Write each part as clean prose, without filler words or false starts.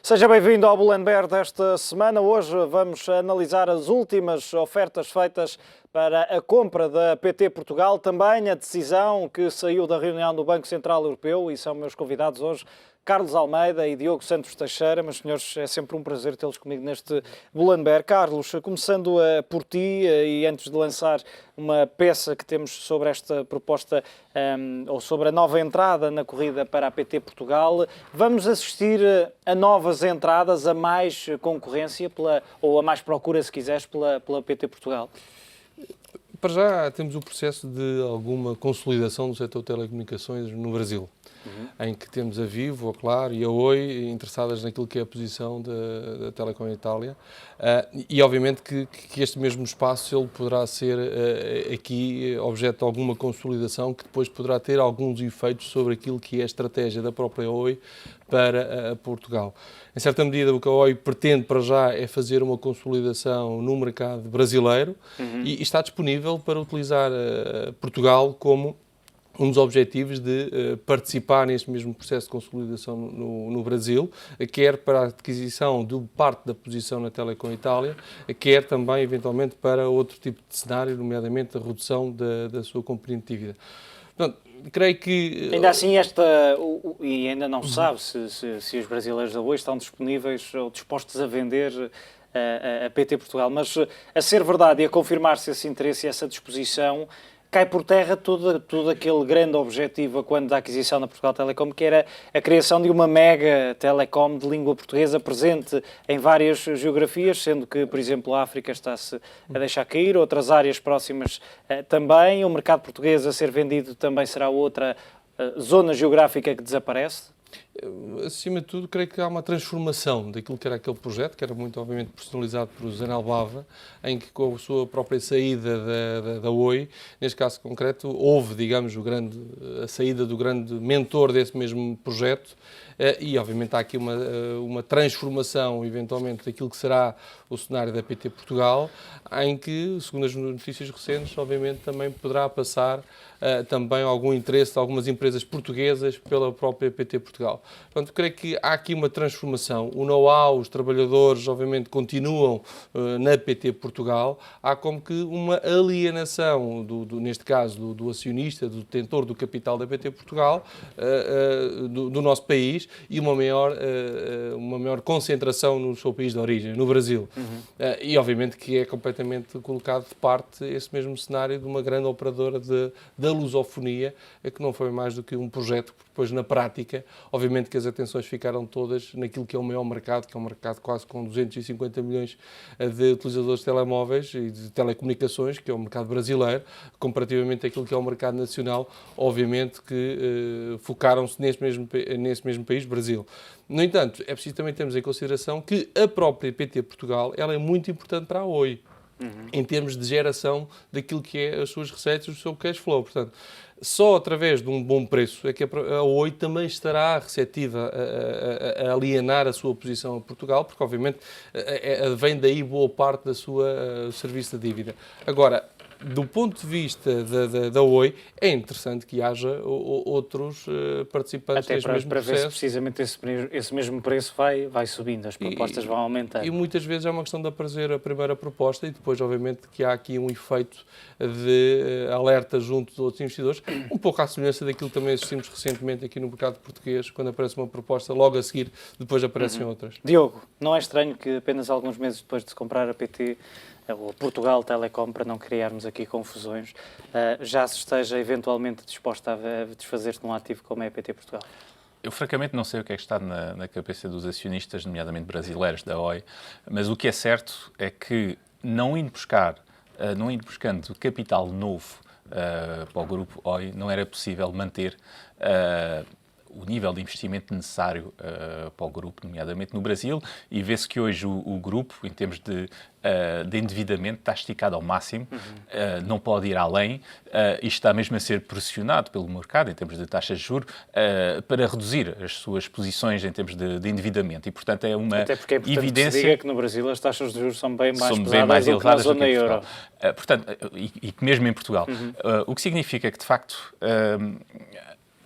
Seja bem-vindo ao Bull&Bear desta semana. Hoje vamos analisar as últimas ofertas feitas para a compra da PT Portugal, também a decisão que saiu da reunião do Banco Central Europeu, e são meus convidados hoje Carlos Almeida e Diogo Santos Teixeira. Meus senhores, é sempre um prazer tê-los comigo neste Bull&Bear. Carlos, começando por ti e antes de lançar uma peça que temos sobre esta proposta ou sobre a nova entrada na corrida para a PT Portugal, vamos assistir a novas entradas, a mais concorrência ou a mais procura, se quiseres, pela PT Portugal? Para já temos o processo de alguma consolidação do setor de telecomunicações no Brasil, em que temos a Vivo, a Claro e a Oi interessadas naquilo que é a posição da Telecom Itália, e obviamente que este mesmo espaço ele poderá ser aqui objeto de alguma consolidação que depois poderá ter alguns efeitos sobre aquilo que é a estratégia da própria Oi para Portugal. Em certa medida, o que a Oi pretende para já é fazer uma consolidação no mercado brasileiro e está disponível para utilizar Portugal como um dos objetivos de participar neste mesmo processo de consolidação no Brasil, quer para a aquisição de parte da posição na Telecom Itália, quer também, eventualmente, para outro tipo de cenário, nomeadamente a redução da sua competitividade. Portanto, creio que... Ainda assim, e ainda não se sabe se os brasileiros da Oi estão disponíveis ou dispostos a vender a PT Portugal, mas a ser verdade e a confirmar-se esse interesse e essa disposição, cai por terra todo aquele grande objetivo quando da aquisição da Portugal Telecom, que era a criação de uma mega telecom de língua portuguesa presente em várias geografias, sendo que, por exemplo, a África está-se a deixar cair, outras áreas próximas também. O mercado português a ser vendido também será outra zona geográfica que desaparece. Acima de tudo, creio que há uma transformação daquilo que era aquele projeto, que era muito, obviamente, personalizado por Zanel Bava, em que com a sua própria saída da Oi, neste caso concreto, houve, digamos, a saída do grande mentor desse mesmo projeto, e obviamente há aqui uma transformação, eventualmente, daquilo que será o cenário da PT Portugal, em que, segundo as notícias recentes, obviamente também poderá passar também algum interesse de algumas empresas portuguesas pela própria PT Portugal. Portanto, creio que há aqui uma transformação. O know-how, os trabalhadores, obviamente, continuam na PT Portugal. Há como que uma alienação, neste caso, do acionista, do detentor do capital da PT Portugal, do nosso país, e uma maior concentração no seu país de origem, no Brasil. E, obviamente, que é completamente colocado de parte esse mesmo cenário de uma grande operadora da lusofonia, que não foi mais do que um projeto que depois, na prática, obviamente que as atenções ficaram todas naquilo que é o maior mercado, que é um mercado quase com 250 milhões de utilizadores de telemóveis e de telecomunicações, que é o mercado brasileiro, comparativamente àquilo que é o mercado nacional, obviamente que focaram-se nesse mesmo país, Brasil. No entanto, é preciso também termos em consideração que a própria PT Portugal ela é muito importante para a Oi, em termos de geração daquilo que é as suas receitas, o seu cash flow. Portanto, só através de um bom preço é que a Oi também estará receptiva a alienar a sua posição a Portugal, porque obviamente vem daí boa parte da sua serviço de dívida. Agora, do ponto de vista da Oi, é interessante que haja outros participantes até deste mesmo para processo. ver se precisamente esse mesmo preço vai subindo, as propostas vão aumentando. E muitas vezes é uma questão de aparecer a primeira proposta e depois, obviamente, que há aqui um efeito de alerta junto de outros investidores, um pouco à semelhança daquilo que também assistimos recentemente aqui no mercado português, quando aparece uma proposta, logo a seguir, depois aparecem outras. Diogo, não é estranho que apenas alguns meses depois de se comprar a PT, ou Portugal Telecom, para não criarmos aqui confusões, já se esteja eventualmente disposta a desfazer-se de um ativo como é a PT Portugal? Eu, francamente, não sei o que é que está na cabeça dos acionistas, nomeadamente brasileiros da Oi, mas o que é certo é que não indo buscando capital novo para o grupo Oi, não era possível manter o nível de investimento necessário para o grupo, nomeadamente no Brasil, e vê-se que hoje o grupo, em termos de endividamento, está esticado ao máximo, não pode ir além, e está mesmo a ser pressionado pelo mercado, em termos de taxas de juros, para reduzir as suas posições em termos de endividamento. E, portanto, é uma Até porque é importante evidência... que se diga que no Brasil as taxas de juros são bem mais pesadas bem mais do que na elevadas do que zona em euro. Portugal. Portanto, e mesmo em Portugal. O que significa que, de facto,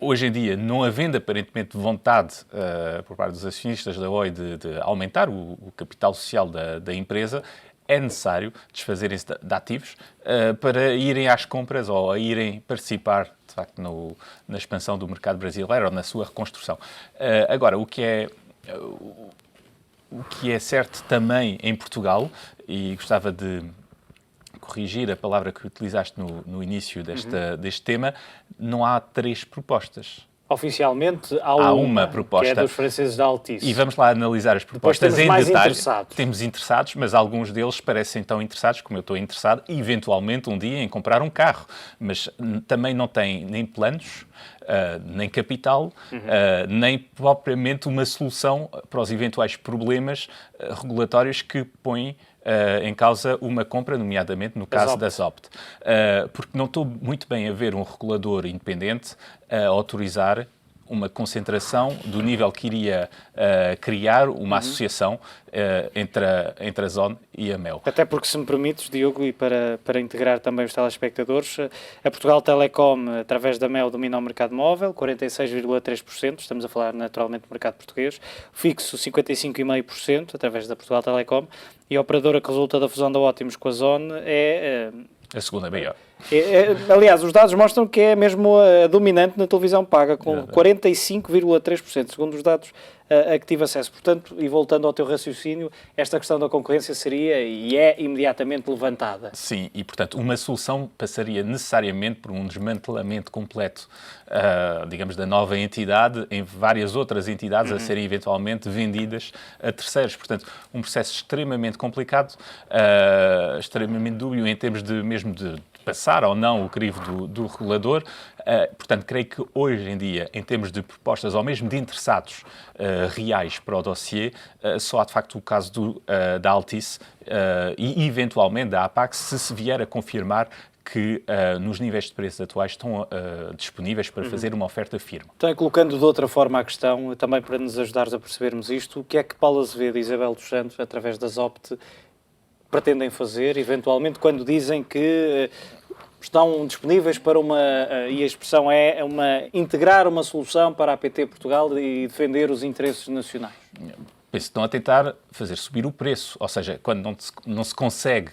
hoje em dia, não havendo aparentemente vontade por parte dos acionistas da Oi de aumentar o capital social da empresa, é necessário desfazerem-se de ativos para irem às compras ou a irem participar, de facto, na expansão do mercado brasileiro ou na sua reconstrução. Agora, o que é certo também em Portugal, e gostava de corrigir a palavra que utilizaste no início deste tema, não há 3 propostas. Oficialmente há uma proposta, que é dos franceses da Altice. E vamos lá analisar as propostas temos em mais detalhe. interessados. Temos interessados, mas alguns deles parecem tão interessados como eu estou interessado, eventualmente um dia em comprar um carro, mas também não têm nem planos, nem capital, nem propriamente uma solução para os eventuais problemas regulatórios que põem em causa uma compra, nomeadamente no caso da Zopt. Porque não estou muito bem a ver um regulador independente a autorizar uma concentração do nível que iria criar uma associação entre a Zone e a Mel. Até porque, se me permites, Diogo, e para integrar também os telespectadores, a Portugal Telecom, através da Mel, domina o mercado móvel, 46,3%, estamos a falar naturalmente do mercado português, fixo 55,5%, através da Portugal Telecom, e a operadora que resulta da fusão da Ótimos com a Zone é... A segunda maior. Aliás, os dados mostram que é mesmo a dominante na televisão paga, com 45,3%, segundo os dados a que tive acesso. Portanto, e voltando ao teu raciocínio, esta questão da concorrência seria e é imediatamente levantada. Sim, e portanto uma solução passaria necessariamente por um desmantelamento completo, digamos, da nova entidade em várias outras entidades a serem eventualmente vendidas a terceiros. Portanto, um processo extremamente complicado, extremamente dúbio em termos de passar ou não o crivo do regulador. Portanto, creio que hoje em dia, em termos de propostas ou mesmo de interessados reais para o dossiê, só há de facto o caso da Altice e eventualmente da Apax, se vier a confirmar que nos níveis de preço atuais estão disponíveis para fazer uma oferta firme. Então, colocando de outra forma a questão, também para nos ajudares a percebermos isto, o que é que Paulo Azevedo e Isabel dos Santos, através da Zopt, pretendem fazer, eventualmente, quando dizem que estão disponíveis para e a expressão é integrar uma solução para a PT Portugal e defender os interesses nacionais? Estão a tentar fazer subir o preço, ou seja, quando não se consegue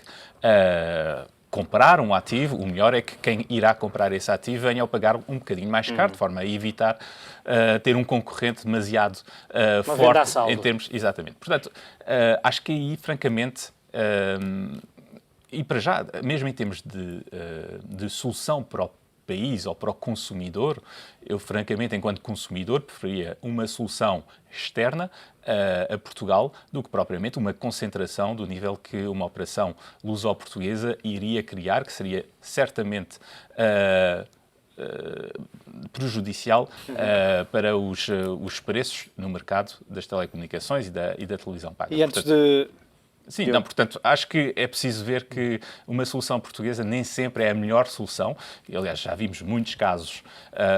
comprar um ativo, o melhor é que quem irá comprar esse ativo venha a pagar um bocadinho mais caro, de forma a evitar ter um concorrente demasiado forte em termos... Exatamente. Portanto, acho que aí, francamente... e para já, mesmo em termos de solução para o país ou para o consumidor, eu francamente, enquanto consumidor, preferia uma solução externa a Portugal do que propriamente uma concentração do nível que uma operação luso-portuguesa iria criar, que seria certamente prejudicial para os preços no mercado das telecomunicações e da televisão paga. E antes de... Sim, não, portanto, acho que é preciso ver que uma solução portuguesa nem sempre é a melhor solução. Aliás, já vimos muitos casos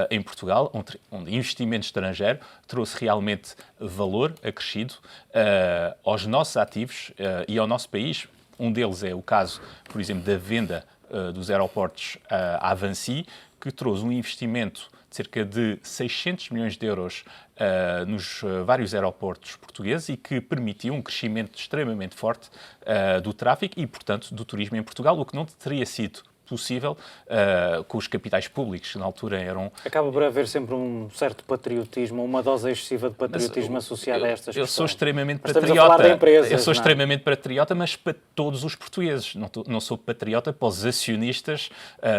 em Portugal onde investimento estrangeiro trouxe realmente valor acrescido aos nossos ativos e ao nosso país. Um deles é o caso, por exemplo, da venda dos aeroportos à Vinci, que trouxe um investimento de cerca de 600 milhões de euros nos vários aeroportos portugueses e que permitiu um crescimento extremamente forte do tráfego e, portanto, do turismo em Portugal, o que não teria sido possível com os capitais públicos, que na altura eram... Acaba por haver sempre um certo patriotismo, uma dose excessiva de patriotismo associada a estas questões. Eu sou extremamente patriota. Estamos a falar de empresas, eu sou extremamente patriota, mas para todos os portugueses. Não sou patriota para os acionistas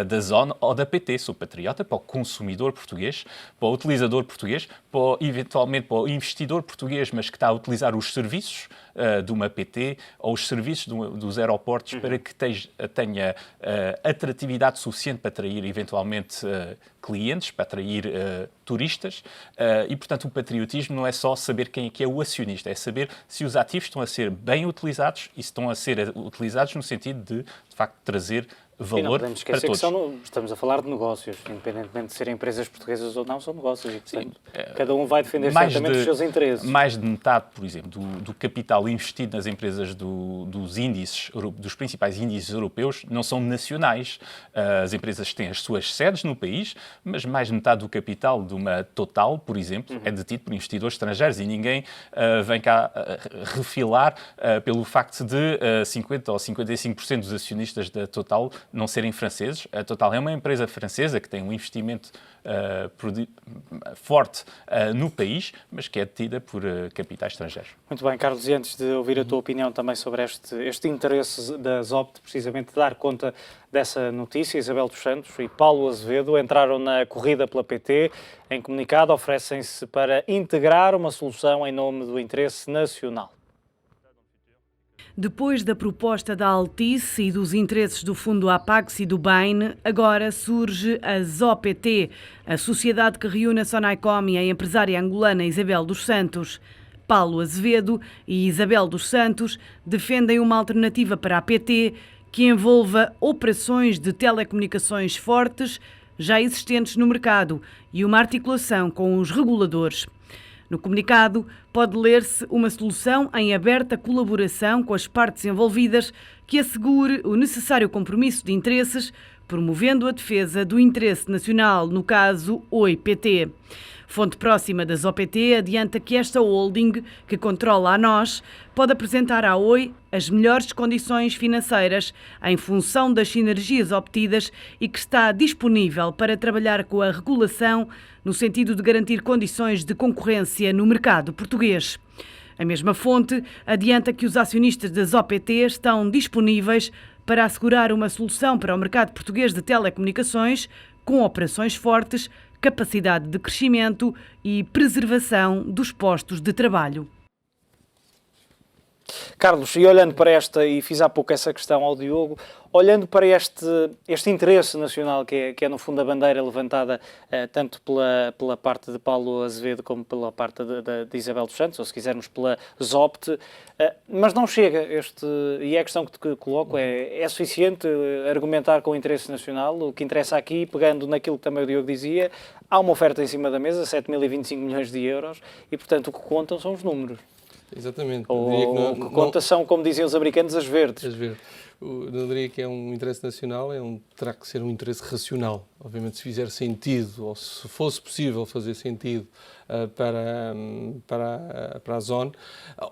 da Zone ou da PT. Sou patriota para o consumidor português, para o utilizador português, eventualmente para o investidor português, mas que está a utilizar os serviços de uma PT ou os serviços dos aeroportos para que tenha atratividade suficiente para atrair eventualmente clientes, para atrair turistas e, portanto, o patriotismo não é só saber quem é que é o acionista, é saber se os ativos estão a ser bem utilizados e se estão a ser utilizados no sentido de facto, trazer valor e não podemos para esquecer todos. que estamos a falar de negócios, independentemente de serem empresas portuguesas ou não, são negócios e, portanto, Sim, cada um vai defender certamente os seus interesses. Mais de metade, por exemplo, do capital investido nas empresas dos índices, dos principais índices europeus, não são nacionais. As empresas têm as suas sedes no país, mas mais de metade do capital de uma Total, por exemplo, é detido por investidores estrangeiros e ninguém vem cá refilar pelo facto de 50% ou 55% dos acionistas da Total não serem franceses. A Total é uma empresa francesa que tem um investimento forte no país, mas que é detida por capitais estrangeiros. Muito bem, Carlos, e antes de ouvir a tua opinião também sobre este interesse da ZOPT, precisamente de dar conta dessa notícia, Isabel dos Santos e Paulo Azevedo entraram na corrida pela PT. Em comunicado, oferecem-se para integrar uma solução em nome do interesse nacional. Depois da proposta da Altice e dos interesses do fundo Apax e do Bain, agora surge a ZOPT, a sociedade que reúne a Sonaicom e a empresária angolana Isabel dos Santos. Paulo Azevedo e Isabel dos Santos defendem uma alternativa para a PT que envolva operações de telecomunicações fortes já existentes no mercado e uma articulação com os reguladores. No comunicado, pode ler-se uma solução em aberta colaboração com as partes envolvidas que assegure o necessário compromisso de interesses, promovendo a defesa do interesse nacional, no caso Oi-PT. Fonte próxima da ZOPT adianta que esta holding, que controla a NOS, pode apresentar à Oi as melhores condições financeiras em função das sinergias obtidas e que está disponível para trabalhar com a regulação no sentido de garantir condições de concorrência no mercado português. A mesma fonte adianta que os acionistas da ZOPT estão disponíveis para assegurar uma solução para o mercado português de telecomunicações com operações fortes, capacidade de crescimento e preservação dos postos de trabalho. Carlos, e olhando para e fiz há pouco essa questão ao Diogo, olhando para este interesse nacional que é no fundo a bandeira levantada tanto pela parte de Paulo Azevedo como pela parte de Isabel dos Santos, ou se quisermos pela ZOPT, mas não chega e é a questão que te coloco, é suficiente argumentar com o interesse nacional? O que interessa aqui, pegando naquilo que também o Diogo dizia, há uma oferta em cima da mesa, 7.025 milhões de euros, e portanto o que contam são os números. Exatamente. O que conta são, como diziam os americanos, as verdes. As verdes. Não diria que é um interesse nacional, terá que ser um interesse racional. Obviamente, se fizer sentido, ou se fosse possível fazer sentido para a zona,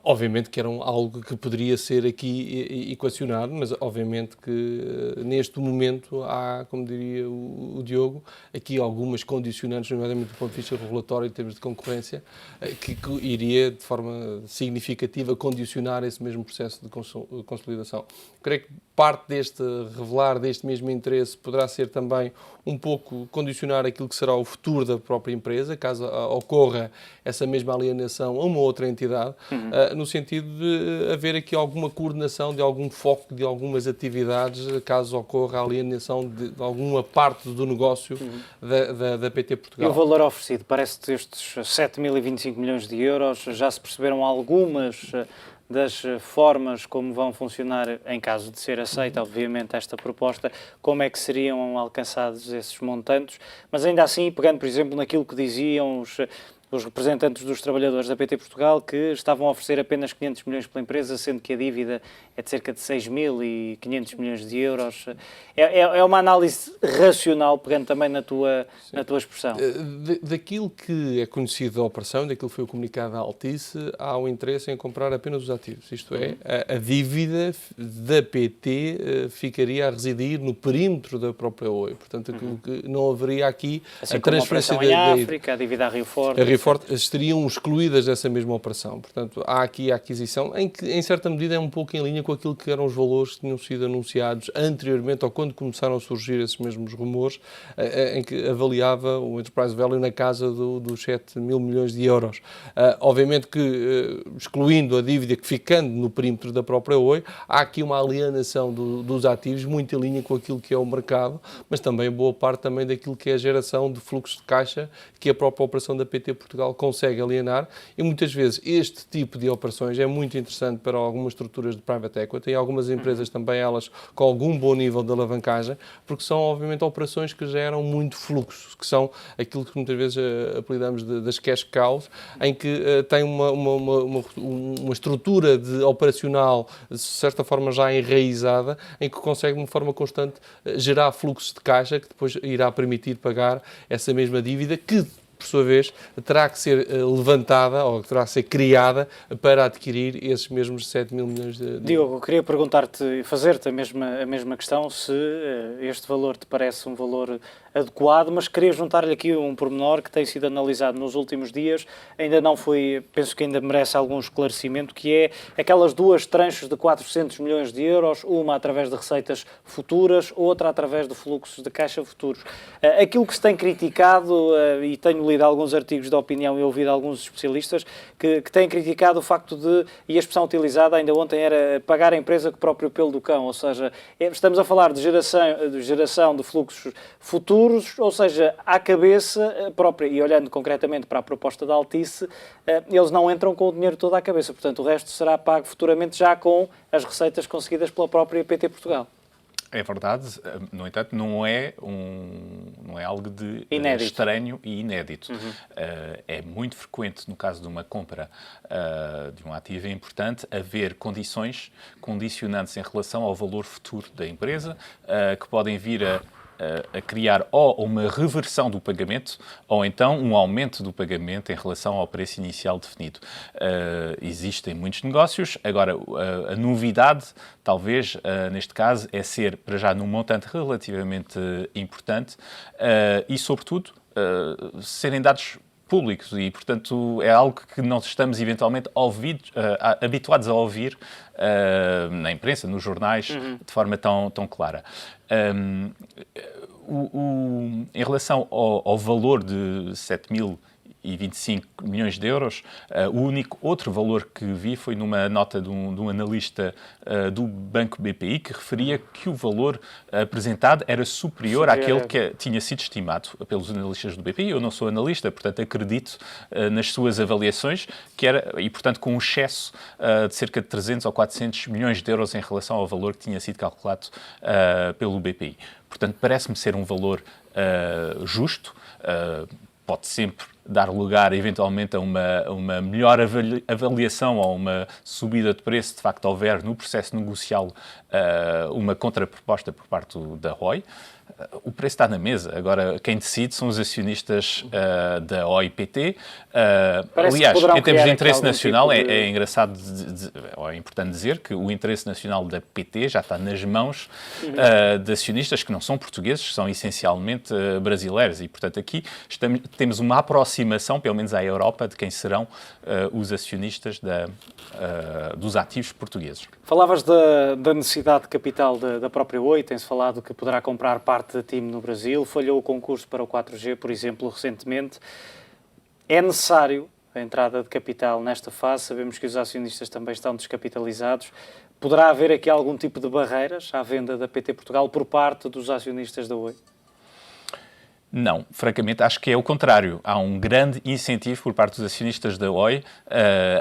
obviamente que era algo que poderia ser aqui equacionado, mas obviamente que neste momento há, como diria o Diogo, aqui algumas condicionantes, nomeadamente do ponto de vista regulatório em termos de concorrência, que iria de forma significativa condicionar esse mesmo processo de consolidação. Creio que parte revelar deste mesmo interesse poderá ser também um pouco condicionar aquilo que será o futuro da própria empresa, caso ocorra essa mesma alienação a uma outra entidade, no sentido de haver aqui alguma coordenação de algum foco de algumas atividades, caso ocorra a alienação de alguma parte do negócio da PT Portugal. E o valor oferecido? Parece-te estes 7.025 milhões de euros, já se perceberam algumas das formas como vão funcionar em caso de ser aceita, obviamente, esta proposta, como é que seriam alcançados esses montantes, mas ainda assim, pegando, por exemplo, naquilo que diziam os representantes dos trabalhadores da PT Portugal, que estavam a oferecer apenas 500 milhões pela empresa, sendo que a dívida é de cerca de 6.500 milhões de euros. É uma análise racional, pegando também na tua expressão. Daquilo que é conhecido da operação, daquilo que foi o comunicado à Altice, há um interesse em comprar apenas os ativos. Isto é, a dívida da PT ficaria a residir no perímetro da própria Oi. Portanto, aquilo que não haveria aqui assim a transferência como a operação em África, a dívida a Rio Forte. A Rio Forte estariam excluídas dessa mesma operação. Portanto, há aqui a aquisição, em que, em certa medida, é um pouco em linha com aquilo que eram os valores que tinham sido anunciados anteriormente, ou quando começaram a surgir esses mesmos rumores, em que avaliava o Enterprise Value na casa dos 7.000 milhões de euros. Obviamente que, excluindo a dívida, que ficando no perímetro da própria Oi, há aqui uma alienação dos ativos muito em linha com aquilo que é o mercado, mas também boa parte também daquilo que é a geração de fluxo de caixa que a própria operação da PT Portugal consegue alienar, e muitas vezes este tipo de operações é muito interessante para algumas estruturas de private equity e algumas empresas também, elas com algum bom nível de alavancagem, porque são obviamente operações que geram muito fluxo, que são aquilo que muitas vezes apelidamos das cash cows, em que tem uma estrutura operacional de certa forma já enraizada, em que consegue de uma forma constante gerar fluxo de caixa que depois irá permitir pagar essa mesma dívida que, por sua vez, terá que ser levantada ou terá que ser criada para adquirir esses mesmos 7 mil milhões de... Diogo, eu queria perguntar-te, fazer-te a mesma questão, se este valor te parece um valor adequado, mas queria juntar-lhe aqui um pormenor que tem sido analisado nos últimos dias, ainda não foi, penso que ainda merece algum esclarecimento, que é aquelas duas tranches de 400 milhões de euros, uma através de receitas futuras, outra através de fluxos de caixa futuros. Aquilo que se tem criticado, e tenho lido alguns artigos de opinião e ouvido alguns especialistas, que têm criticado o facto de, e a expressão utilizada ainda ontem era pagar a empresa com o próprio pelo do cão, ou seja, estamos a falar de geração de fluxos futuros, ou seja, à cabeça própria, e olhando concretamente para a proposta da Altice, eles não entram com o dinheiro todo à cabeça, portanto o resto será pago futuramente já com as receitas conseguidas pela própria PT Portugal. É verdade, no entanto, não é algo de estranho e inédito. É muito frequente, no caso de uma compra de um ativo importante, haver condições condicionantes em relação ao valor futuro da empresa, que podem vir a criar ou uma reversão do pagamento ou então um aumento do pagamento em relação ao preço inicial definido. Existem muitos negócios. Agora, a novidade, talvez, neste caso, é ser, para já, num montante relativamente importante e, sobretudo, serem dados públicos e, portanto, é algo que nós estamos eventualmente habituados a ouvir na imprensa, nos jornais, de forma tão clara. Em relação ao valor de 7.025 milhões de euros, o único outro valor que vi foi numa nota de um analista do Banco BPI que referia que o valor apresentado era superior àquele que tinha sido estimado pelos analistas do BPI. Eu não sou analista, portanto acredito nas suas avaliações, e portanto com um excesso de cerca de 300 ou 400 milhões de euros em relação ao valor que tinha sido calculado pelo BPI. Portanto, parece-me ser um valor justo, pode sempre dar lugar, eventualmente, a uma melhor avaliação ou uma subida de preço, de facto, houver no processo negocial uma contraproposta por parte da ROI. O preço está na mesa. Agora, quem decide são os acionistas da OIPT. Aliás, em termos de interesse nacional, é engraçado, é importante dizer que o interesse nacional da PT já está nas mãos de acionistas que não são portugueses, são essencialmente brasileiros. E, portanto, aqui temos uma aproximação, pelo menos à Europa, de quem serão os acionistas dos ativos portugueses. Falavas da necessidade de capital da própria Oi, tem-se falado que poderá comprar parte da TIM no Brasil, falhou o concurso para o 4G, por exemplo, recentemente. É necessário a entrada de capital nesta fase, sabemos que os acionistas também estão descapitalizados. Poderá haver aqui algum tipo de barreiras à venda da PT Portugal por parte dos acionistas da Oi? Não, francamente, acho que é o contrário. Há um grande incentivo por parte dos acionistas da Oi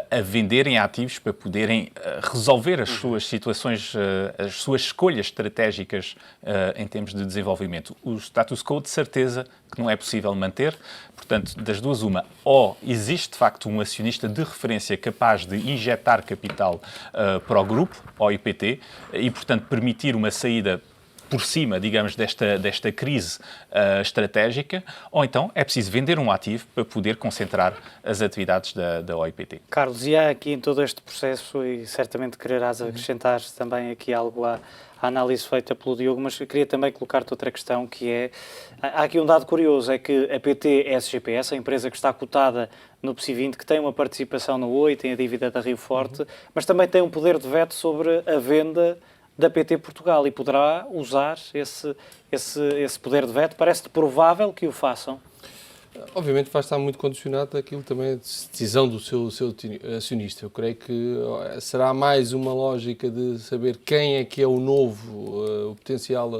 a venderem ativos para poderem resolver as suas situações, as suas escolhas estratégicas em termos de desenvolvimento. O status quo, de certeza, que não é possível manter. Portanto, das duas, uma, ou existe, de facto, um acionista de referência capaz de injetar capital para o grupo, OIPT, e, portanto, permitir uma saída por cima, digamos, desta crise estratégica, ou então é preciso vender um ativo para poder concentrar as atividades da OIPT. Carlos, e há aqui em todo este processo, e certamente quererás acrescentar também aqui algo à análise feita pelo Diogo, mas eu queria também colocar-te outra questão, que é, há aqui um dado curioso, é que a PT SGPS, a empresa que está cotada no PSI 20, que tem uma participação no Oi, tem a dívida da Rio Forte, mas também tem um poder de veto sobre a venda da PT Portugal e poderá usar esse poder de veto. Parece-te provável que o façam? Obviamente vai estar muito condicionado daquilo também, a decisão do seu acionista. Eu creio que será mais uma lógica de saber quem é que é o novo, o potencial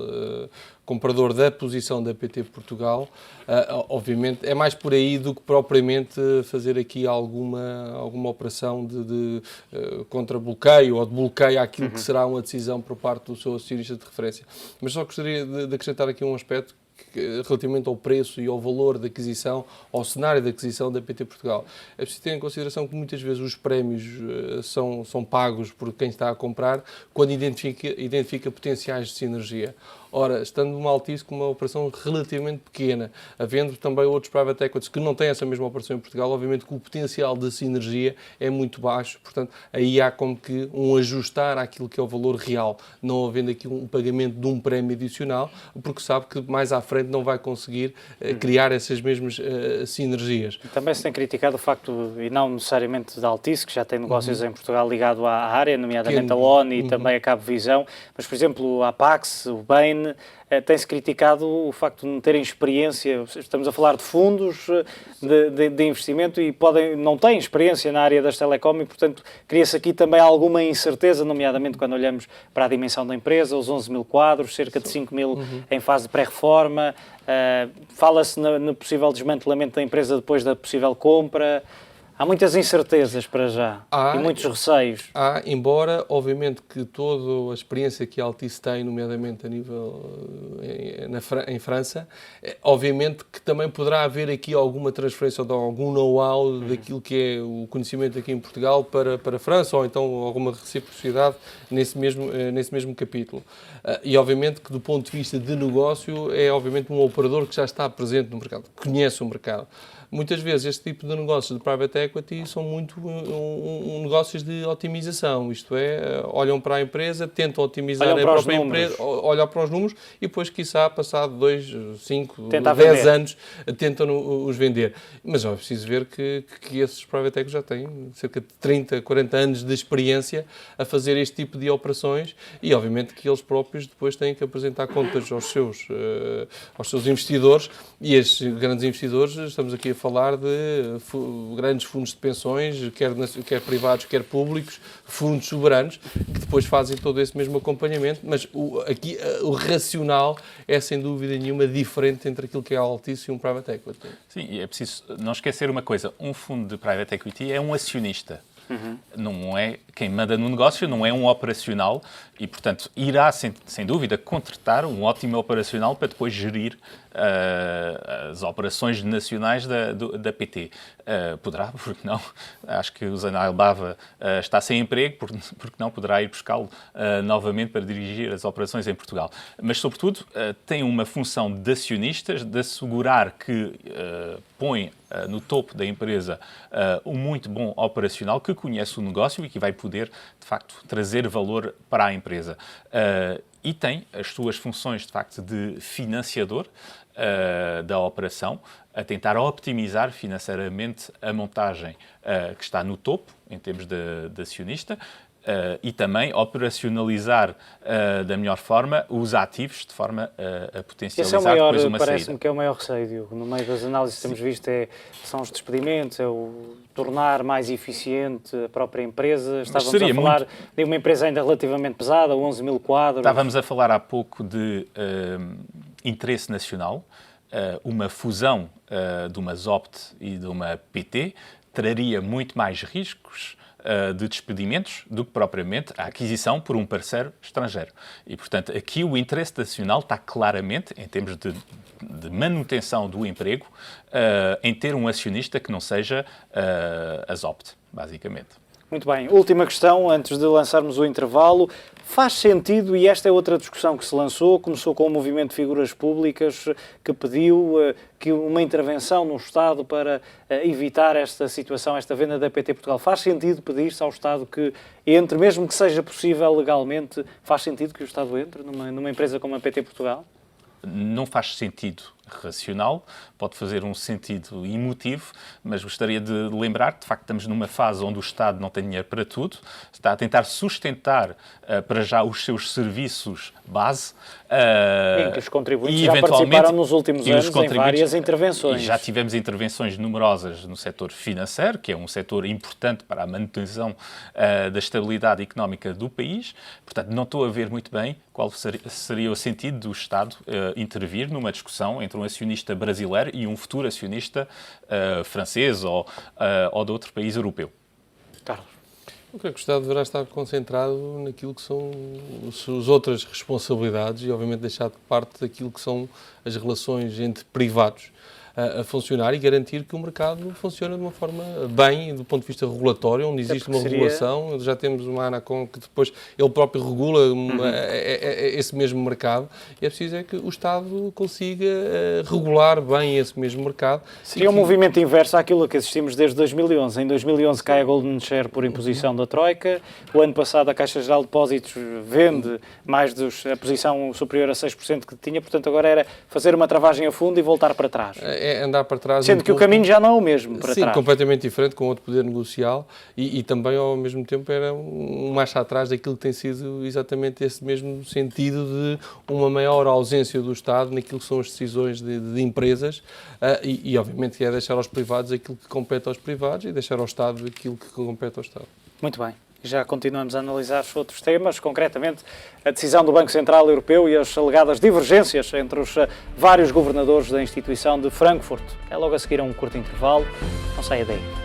comprador da posição da PT Portugal, obviamente é mais por aí do que propriamente fazer aqui alguma operação de contra-bloqueio ou de bloqueio àquilo que será uma decisão por parte do seu acionista de referência. Mas só gostaria de acrescentar aqui um aspecto relativamente ao preço e ao valor da aquisição, ao cenário de aquisição da PT Portugal. É preciso ter em consideração que muitas vezes os prémios são pagos por quem está a comprar quando identifica potenciais de sinergia. Ora, estando uma Altice com uma operação relativamente pequena, havendo também outros private equities que não têm essa mesma operação em Portugal, obviamente que o potencial de sinergia é muito baixo, portanto, aí há como que um ajustar àquilo que é o valor real, não havendo aqui um pagamento de um prémio adicional, porque sabe que mais à frente não vai conseguir criar essas mesmas sinergias. Também se tem criticado o facto, e não necessariamente da Altice, que já tem negócios em Portugal ligado à área, nomeadamente a ONI e também a Cabo Visão, mas, por exemplo, a Pax, o Bain, tem-se criticado o facto de não terem experiência. Estamos a falar de fundos de investimento e não têm experiência na área das telecom e, portanto, cria-se aqui também alguma incerteza, nomeadamente quando olhamos para a dimensão da empresa, os 11 mil quadros, cerca de 5 mil em fase de pré-reforma. Fala-se no possível desmantelamento da empresa depois da possível compra. Há muitas incertezas para já e muitos receios. Embora, obviamente, que toda a experiência que a Altice tem, nomeadamente a nível em França, obviamente que também poderá haver aqui alguma transferência ou algum know-how daquilo que é o conhecimento aqui em Portugal para a França, ou então alguma reciprocidade nesse mesmo capítulo. E, obviamente, que do ponto de vista de negócio, é obviamente um operador que já está presente no mercado, conhece o mercado. Muitas vezes este tipo de negócios de private equity são muito negócios de otimização, isto é, olham para a empresa, tentam otimizar a própria empresa, olham para os números e depois, quiçá, passado 2, 5, 10 anos, tentam os vender. Mas é preciso ver que esses private equity já têm cerca de 30, 40 anos de experiência a fazer este tipo de operações e, obviamente, que eles próprios depois têm que apresentar contas aos seus investidores e estes grandes investidores, estamos aqui a falar de grandes fundos de pensões, quer privados, quer públicos, fundos soberanos, que depois fazem todo esse mesmo acompanhamento, mas aqui o racional é, sem dúvida nenhuma, diferente entre aquilo que é a Altice e um private equity. Sim, e é preciso não esquecer uma coisa, um fundo de private equity é um acionista. Não é quem manda no negócio, não é um operacional e, portanto, irá, sem dúvida, contratar um ótimo operacional para depois gerir as operações nacionais da PT. Poderá, porque não? Acho que o Zanel Bava está sem emprego, porque não poderá ir buscá-lo novamente para dirigir as operações em Portugal. Mas, sobretudo, tem uma função de acionistas, de assegurar que põe no topo da empresa um muito bom operacional que conhece o negócio e que vai poder, de facto, trazer valor para a empresa. E tem as suas funções, de facto, de financiador da operação, a tentar optimizar financeiramente a montagem que está no topo, em termos de acionista, e também operacionalizar da melhor forma os ativos, de forma a potencializar depois uma saída. Parece-me que é o maior receio, Diogo. No meio das análises que temos visto são os despedimentos, é o tornar mais eficiente a própria empresa. Estávamos a falar de uma empresa ainda relativamente pesada, 11 mil quadros. Estávamos a falar há pouco de interesse nacional. Uma fusão de uma ZOPT e de uma PT traria muito mais riscos de despedimentos do que propriamente a aquisição por um parceiro estrangeiro. E, portanto, aqui o interesse nacional está claramente, em termos de manutenção do emprego, em ter um acionista que não seja a ZOPT, basicamente. Muito bem. Última questão, antes de lançarmos o intervalo. Faz sentido, e esta é outra discussão que se lançou, começou com o movimento de figuras públicas que pediu que uma intervenção no Estado para evitar esta situação, esta venda da PT Portugal. Faz sentido pedir-se ao Estado que entre, mesmo que seja possível legalmente, faz sentido que o Estado entre numa empresa como a PT Portugal? Não faz sentido racional, pode fazer um sentido emotivo, mas gostaria de lembrar que, de facto, estamos numa fase onde o Estado não tem dinheiro para tudo, está a tentar sustentar para já os seus serviços base. Em que os contribuintes já participaram nos últimos anos em várias intervenções. E já tivemos intervenções numerosas no setor financeiro, que é um setor importante para a manutenção da estabilidade económica do país. Portanto, não estou a ver muito bem qual seria o sentido do Estado intervir numa discussão entre um acionista brasileiro e um futuro acionista francês ou de outro país europeu. Carlos. Eu creio que o Estado deverá estar concentrado naquilo que são as outras responsabilidades e, obviamente, deixar de parte daquilo que são as relações entre privados a funcionar e garantir que o mercado funciona de uma forma bem, do ponto de vista regulatório, onde existe uma regulação. Já temos uma ANACOM que depois ele próprio regula esse mesmo mercado e é preciso que o Estado consiga regular bem esse mesmo mercado. Seria um movimento inverso àquilo que assistimos desde 2011. Em 2011 cai a Golden Share por imposição da Troika. O ano passado a Caixa Geral de Depósitos vende mais a posição superior a 6% que tinha, portanto agora era fazer uma travagem a fundo e voltar para trás. É andar para trás. Sendo que o caminho já não é o mesmo para trás. Sim, completamente diferente, com outro poder negocial e também, ao mesmo tempo, era um marcha atrás daquilo que tem sido exatamente esse mesmo sentido de uma maior ausência do Estado naquilo que são as decisões de empresas e, obviamente, que é deixar aos privados aquilo que compete aos privados e deixar ao Estado aquilo que compete ao Estado. Muito bem. Já continuamos a analisar outros temas, concretamente a decisão do Banco Central Europeu e as alegadas divergências entre os vários governadores da instituição de Frankfurt. É logo a seguir a um curto intervalo. Não saia daí.